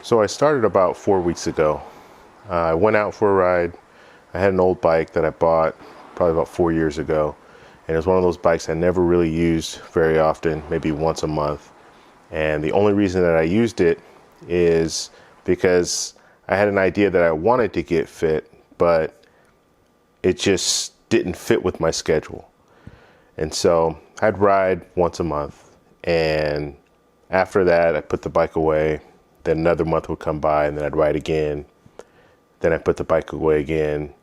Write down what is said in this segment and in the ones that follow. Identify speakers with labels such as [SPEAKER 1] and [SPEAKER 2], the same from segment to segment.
[SPEAKER 1] So I started about 4 weeks ago. I went out for a ride. I had an old bike that I bought probably about 4 years ago. And it was one of those bikes I never really used very often, maybe once a month. And the only reason that I used it is because I had an idea that I wanted to get fit, but it just didn't fit with my schedule. And so I'd ride once a month. And after that, I'd put the bike away. Then another month would come by and then I'd ride again. Then I put the bike away again.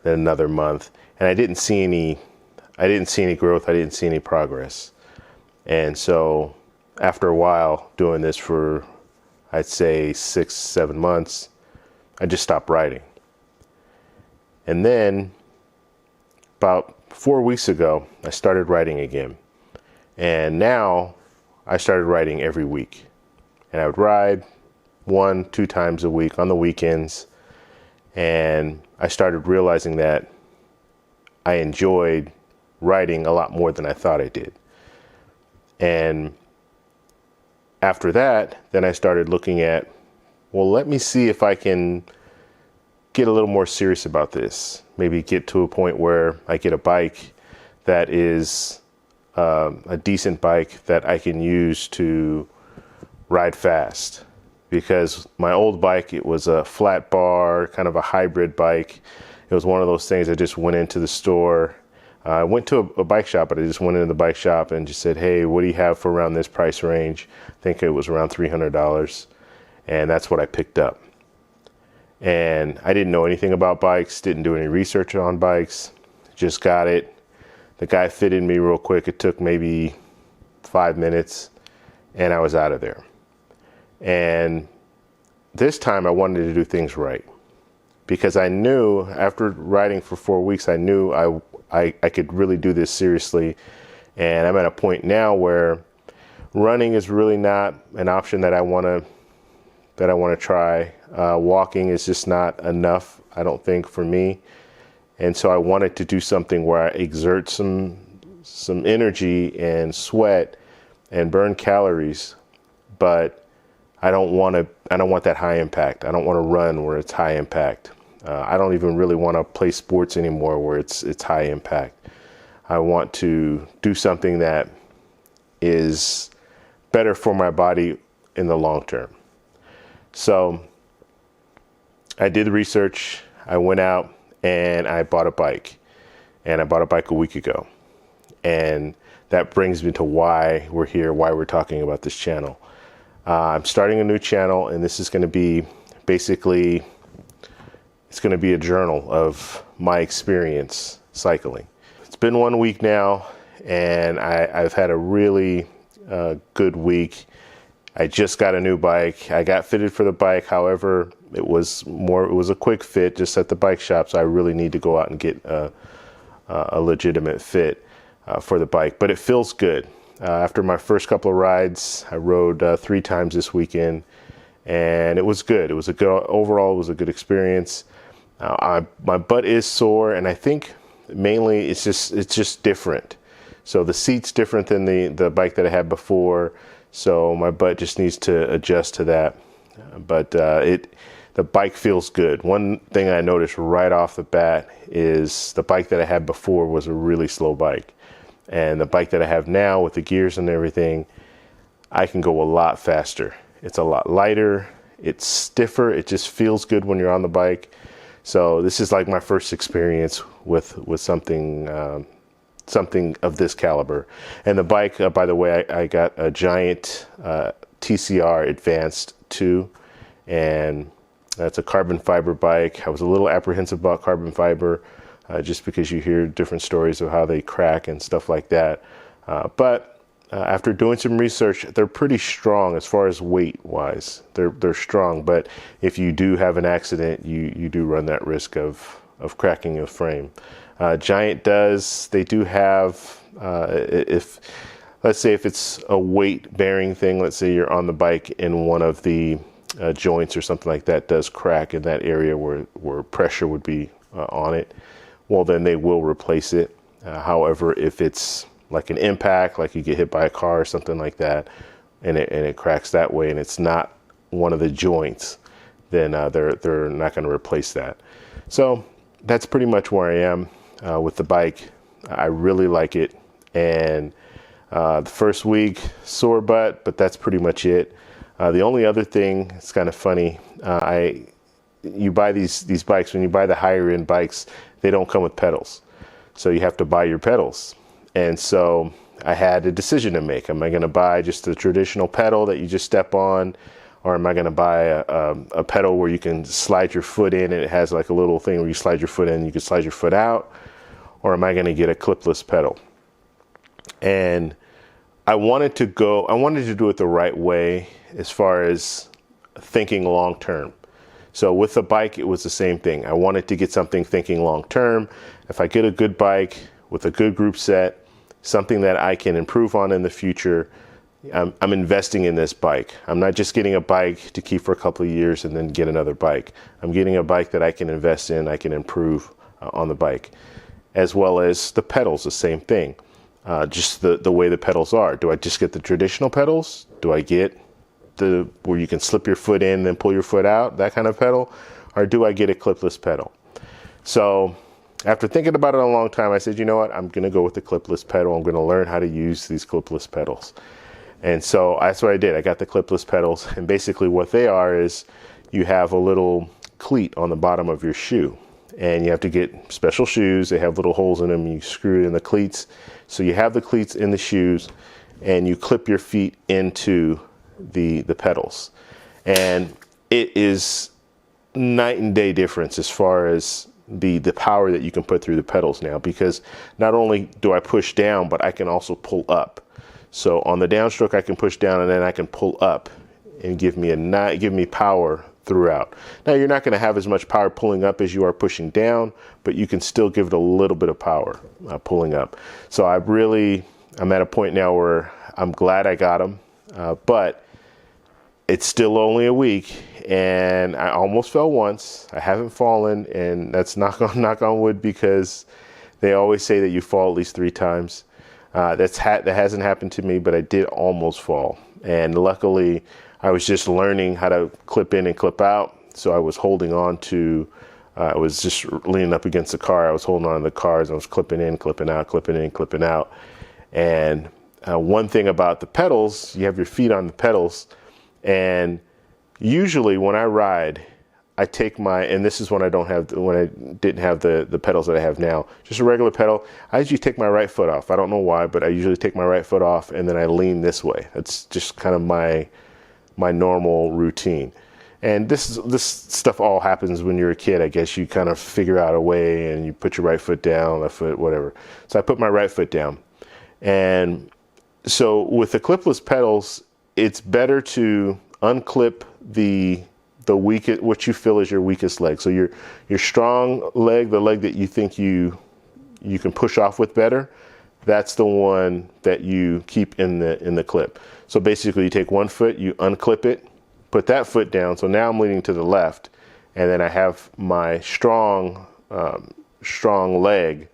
[SPEAKER 1] Then another month. And I didn't see any growth. I didn't see any progress. And so after a while doing this for, I'd say 6-7 months, I just stopped riding. And then about 4 weeks ago, I started riding again. And now I started riding every week. And I would ride 1-2 times a week on the weekends. And I started realizing that I enjoyed riding a lot more than I thought I did. And after that, then I started looking at, well, let me see if I can get a little more serious about this. Maybe get to a point where I get a bike that is a decent bike that I can use to ride fast. Because my old bike, it was a flat bar, kind of a hybrid bike. It was one of those things I just went into the store. I went to a bike shop, but I just went into the bike shop and just said, hey, what do you have for around this price range? I think it was around $300. And that's what I picked up. And I didn't know anything about bikes, didn't do any research on bikes, just got it. The guy fitted me real quick. It took maybe 5 minutes and I was out of there. And this time I wanted to do things right, because I knew after riding for 4 weeks, I knew I could really do this seriously. And I'm at a point now where running is really not an option that I want to try. Walking is just not enough, I don't think, for me. And so I wanted to do something where I exert some energy and sweat and burn calories, but I don't want that high impact. I don't want to run where it's high impact. I don't even really want to play sports anymore where it's high impact. I want to do something that is better for my body in the long term. So I did the research. I went out and I bought a bike. And I bought a bike a week ago. And that brings me to why we're here, why we're talking about this channel. I'm starting a new channel, and this is going to be basically, it's going to be a journal of my experience cycling. It's been 1 week now, and I've had a really good week. I just got a new bike. I got fitted for the bike. However, it was a quick fit just at the bike shop. So I really need to go out and get a legitimate fit for the bike, but it feels good. After my first couple of rides, I rode 3 times this weekend, and it was good. It was overall, it was a good experience. My butt is sore, and I think mainly it's just different. So the seat's different than the bike that I had before. So my butt just needs to adjust to that. But the bike feels good. One thing I noticed right off the bat is the bike that I had before was a really slow bike. And the bike that I have now with the gears and everything, I can go a lot faster. It's a lot lighter. It's stiffer. It just feels good when you're on the bike. So this is like my first experience with something of this caliber. And the bike, by the way, I got a Giant TCR Advanced 2, and that's a carbon fiber bike. I was a little apprehensive about carbon fiber, just because you hear different stories of how they crack and stuff like that. But after doing some research, they're pretty strong as far as weight-wise. They're strong, but if you do have an accident, you do run that risk of cracking your frame. Giant they do have, let's say if it's a weight-bearing thing, let's say you're on the bike and one of the joints or something like that does crack in that area where pressure would be on it, well, then they will replace it. However, if it's like an impact, like you get hit by a car or something like that, and it cracks that way, and it's not one of the joints, then they're not going to replace that. So that's pretty much where I am with the bike. I really like it, and the first week sore butt, but that's pretty much it. The only other thing, it's kind of funny, you buy these bikes, when you buy the higher end bikes, they don't come with pedals, so you have to buy your pedals. And so I had a decision to make. Am I going to buy just the traditional pedal that you just step on, or am I going to buy a pedal where you can slide your foot in, and it has like a little thing where you slide your foot in, you can slide your foot out, or am I going to get a clipless pedal? And I wanted to do it the right way as far as thinking long term. So with the bike, it was the same thing. I wanted to get something thinking long term. If I get a good bike with a good group set, something that I can improve on in the future, I'm investing in this bike. I'm not just getting a bike to keep for a couple of years and then get another bike. I'm getting a bike that I can invest in, I can improve on the bike. As well as the pedals, the same thing. Just the way the pedals are. Do I just get the traditional pedals? Do I get the where you can slip your foot in and then pull your foot out, that kind of pedal? Or do I get a clipless pedal? So after thinking about it a long time, I said, you know what? I'm going to go with the clipless pedal. I'm going to learn how to use these clipless pedals. And so that's what I did. I got the clipless pedals. And basically what they are is you have a little cleat on the bottom of your shoe. And you have to get special shoes. They have little holes in them. You screw it in the cleats. So you have the cleats in the shoes, and you clip your feet into the pedals. And it is night and day difference as far as the power that you can put through the pedals now, because not only do I push down, but I can also pull up. So on the downstroke, I can push down, and then I can pull up and give me power throughout. Now, you're not going to have as much power pulling up as you are pushing down, but you can still give it a little bit of power pulling up. So I'm at a point now where I'm glad I got them, but it's still only a week, and I almost fell once. I haven't fallen, and that's knock on wood, because they always say that you fall at least 3 times. That hasn't happened to me, but I did almost fall, and luckily I was just learning how to clip in and clip out. So I was holding on to, I was just leaning up against the car. I was holding on to the cars. I was clipping in, clipping out, clipping in, clipping out. And one thing about the pedals, you have your feet on the pedals. And usually when I ride, I take and this is when I didn't have the pedals that I have now, just a regular pedal. I usually take my right foot off. I don't know why, but I usually take my right foot off, and then I lean this way. That's just kind of my normal routine. And this stuff all happens when you're a kid. I guess you kind of figure out a way, and you put your right foot down, left foot, whatever. So I put my right foot down. And so with the clipless pedals, it's better to unclip the weakest, what you feel is your weakest leg. So your strong leg, the leg that you think you can push off with better, that's the one that you keep in the clip. So basically you take one foot, you unclip it, put that foot down. So now I'm leaning to the left, and then I have my strong leg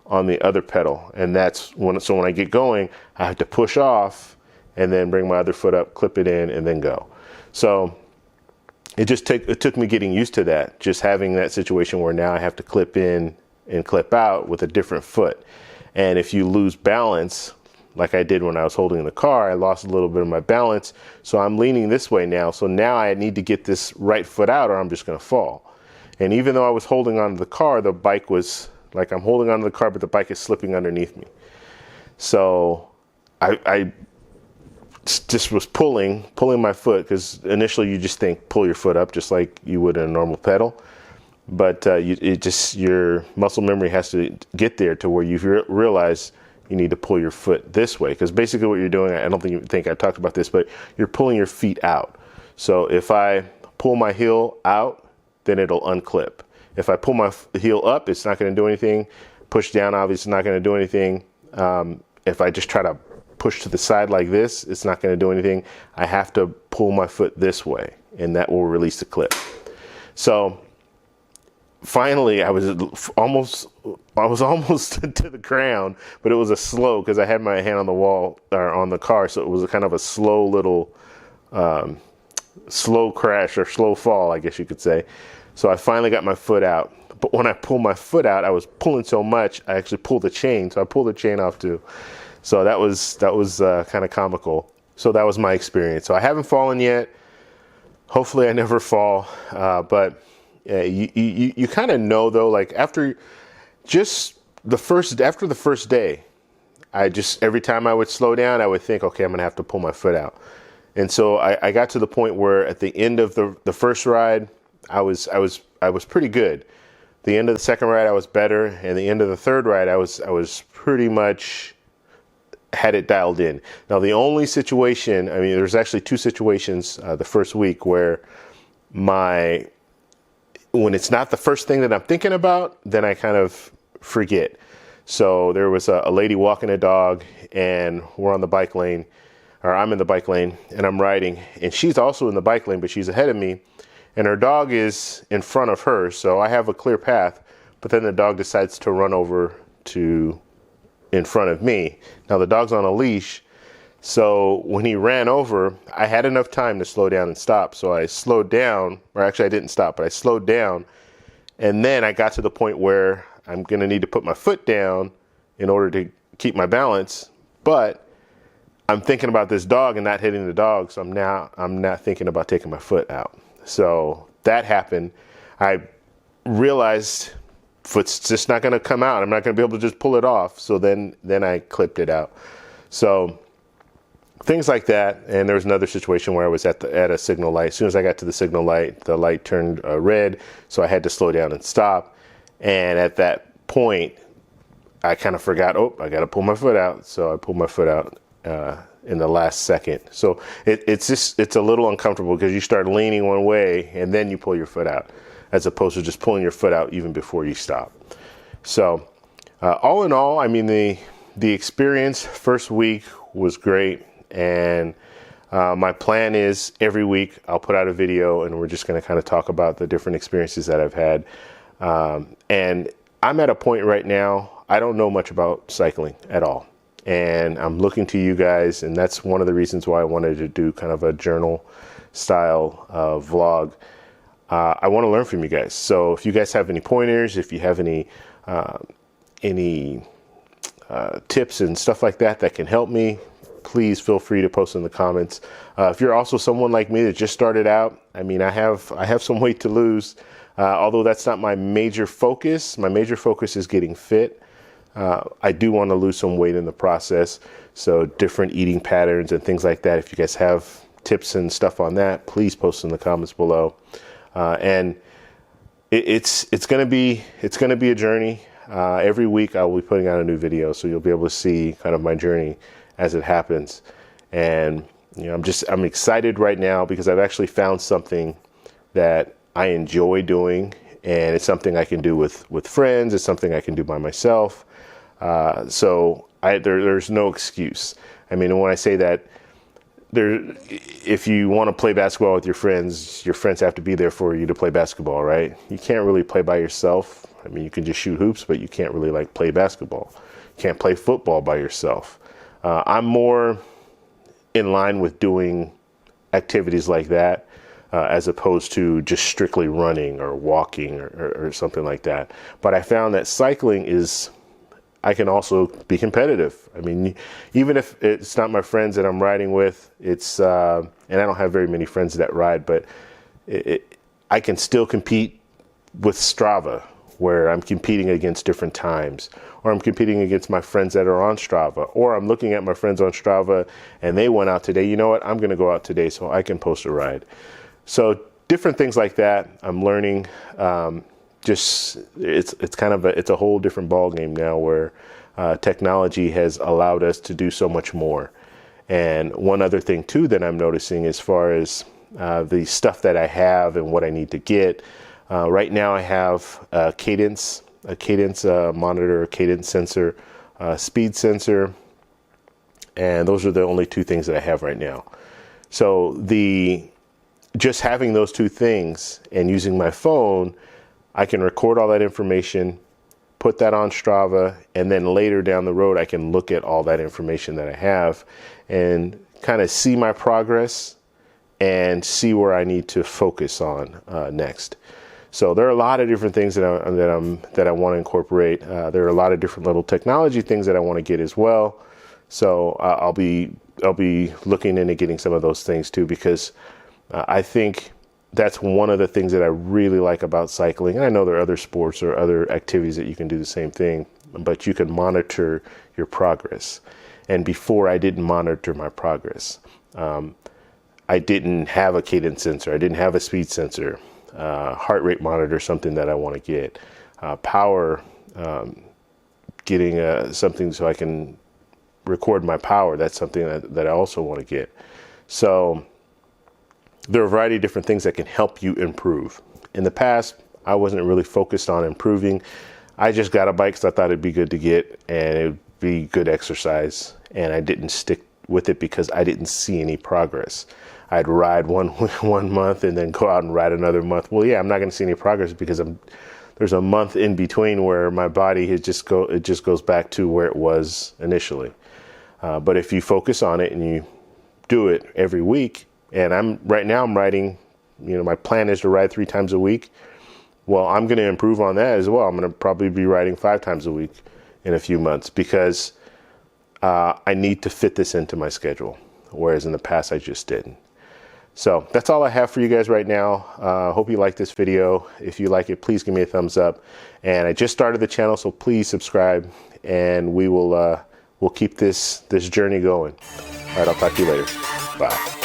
[SPEAKER 1] on the other pedal. And that's when I get going, I have to push off and then bring my other foot up, clip it in, and then go. So it took me getting used to that, just having that situation where now I have to clip in and clip out with a different foot. And if you lose balance, like I did when I was holding the car, I lost a little bit of my balance. So I'm leaning this way now. So now I need to get this right foot out, or I'm just going to fall. And even though I was holding onto the car, the bike was like, I'm holding onto the car, but the bike is slipping underneath me. So I just was pulling my foot, because initially you just think pull your foot up just like you would in a normal pedal. But your muscle memory has to get there to where you realize you need to pull your foot this way. Because basically what you're doing, I don't think I talked about this, but you're pulling your feet out. So if I pull my heel out, then it'll unclip. If I pull my heel up, it's not going to do anything. Push down, obviously, not going to do anything. If I just try to push to the side like this, it's not going to do anything. I have to pull my foot this way, and that will release the clip. So finally, I was almost to the ground, but it was a slow, because I had my hand on the wall or on the car, so it was a kind of a slow little slow crash or slow fall, I guess you could say. So I finally got my foot out. But when I pulled my foot out, I was pulling so much, I actually pulled the chain. So I pulled the chain off too. So that was kind of comical. So that was my experience. So I haven't fallen yet. Hopefully I never fall. But you kind of know though, like after the first day, every time I would slow down, I would think, okay, I'm going to have to pull my foot out. And so I got to the point where at the end of the first ride, I was pretty good. The end of the second ride, I was better. And the end of the third ride, I was pretty much had it dialed in. Now, the only situation, I mean, there's actually two situations the first week where when it's not the first thing that I'm thinking about, then I kind of forget. So there was a lady walking a dog, and we're on the bike lane, or I'm in the bike lane, and I'm riding, and she's also in the bike lane, but she's ahead of me, and her dog is in front of her, so I have a clear path, but then the dog decides to run over to in front of me. Now the dog's on a leash, so when he ran over, I had enough time to slow down and stop, so I slowed down, or actually I didn't stop, but I slowed down, and then I got to the point where I'm going to need to put my foot down in order to keep my balance, but I'm thinking about this dog and not hitting the dog, so I'm not thinking about taking my foot out. So that happened. I realized foot's just not going to come out. I'm not going to be able to just pull it off. So then I clipped it out. So things like that. And there was another situation where I was at a signal light. As soon as I got to the signal light, the light turned red, so I had to slow down and stop. And at that point, I kind of forgot, I got to pull my foot out. So I pulled my foot out in the last second. So it's a little uncomfortable because you start leaning one way and then you pull your foot out, as opposed to just pulling your foot out even before you stop. So all in all, I mean, the experience first week was great. And my plan is every week I'll put out a video, and we're just going to kind of talk about the different experiences that I've had. And I'm at a point right now, I don't know much about cycling at all. And I'm looking to you guys, and that's one of the reasons why I wanted to do kind of a journal style vlog. I want to learn from you guys. So if you guys have any pointers, if you have any tips and stuff like that can help me, please feel free to post in the comments. If you're also someone like me that just started out, I mean, I have some weight to lose. Although that's not my major focus. My major focus is getting fit. I do want to lose some weight in the process. So different eating patterns and things like that. If you guys have tips and stuff on that, please post in the comments below. And it's going to be a journey. Every week I will be putting out a new video, so you'll be able to see kind of my journey as it happens. And I'm excited right now because I've actually found something that I enjoy doing, and it's something I can do with friends. It's something I can do by myself. So there's no excuse. I mean, when I say that, if you want to play basketball with your friends have to be there for you to play basketball, right? You can't really play by yourself. I mean, you can just shoot hoops, but you can't really play basketball. You can't play football by yourself. I'm more in line with doing activities like that, as opposed to just strictly running or walking or something like that. But I found that cycling I can also be competitive. I mean, even if it's not my friends that I'm riding with, and I don't have very many friends that ride, but I can still compete with Strava, where I'm competing against different times, or I'm competing against my friends that are on Strava, or I'm looking at my friends on Strava and they went out today. You know what? I'm going to go out today so I can post a ride. So different things like that. I'm learning. It's a whole different ball game now, where technology has allowed us to do so much more. And one other thing too that I'm noticing, as far as the stuff that I have and what I need to get. Right now I have a cadence monitor, a cadence sensor, speed sensor, and those are the only two things that I have right now. So just having those two things and using my phone, I can record all that information, put that on Strava, and then later down the road I can look at all that information that I have and kind of see my progress and see where I need to focus on next. So there are a lot of different things that I want to incorporate. There are a lot of different little technology things that I want to get as well. So I'll be looking into getting some of those things too, because I think that's one of the things that I really like about cycling. And I know there are other sports or other activities that you can do the same thing, but you can monitor your progress. And before, I didn't monitor my progress. I didn't have a cadence sensor. I didn't have a speed sensor. Heart rate monitor, something that I want to get. Power, getting something so I can record my power. That's something that I also want to get. So there are a variety of different things that can help you improve. In the past, I wasn't really focused on improving. I just got a bike because I thought it'd be good to get and it would be good exercise. And I didn't stick with it because I didn't see any progress. I'd ride one month and then go out and ride another month. Well, yeah, I'm not going to see any progress because there's a month in between where my body it just goes back to where it was initially. But if you focus on it and you do it every week, and right now I'm riding, my plan is to ride 3 times a week. Well, I'm going to improve on that as well. I'm going to probably be riding 5 times a week in a few months because I need to fit this into my schedule, whereas in the past I just didn't. So that's all I have for you guys right now. Hope you like this video. If you like it, please give me a thumbs up. And I just started the channel, so please subscribe, and we'll keep this journey going. All right, I'll talk to you later. Bye.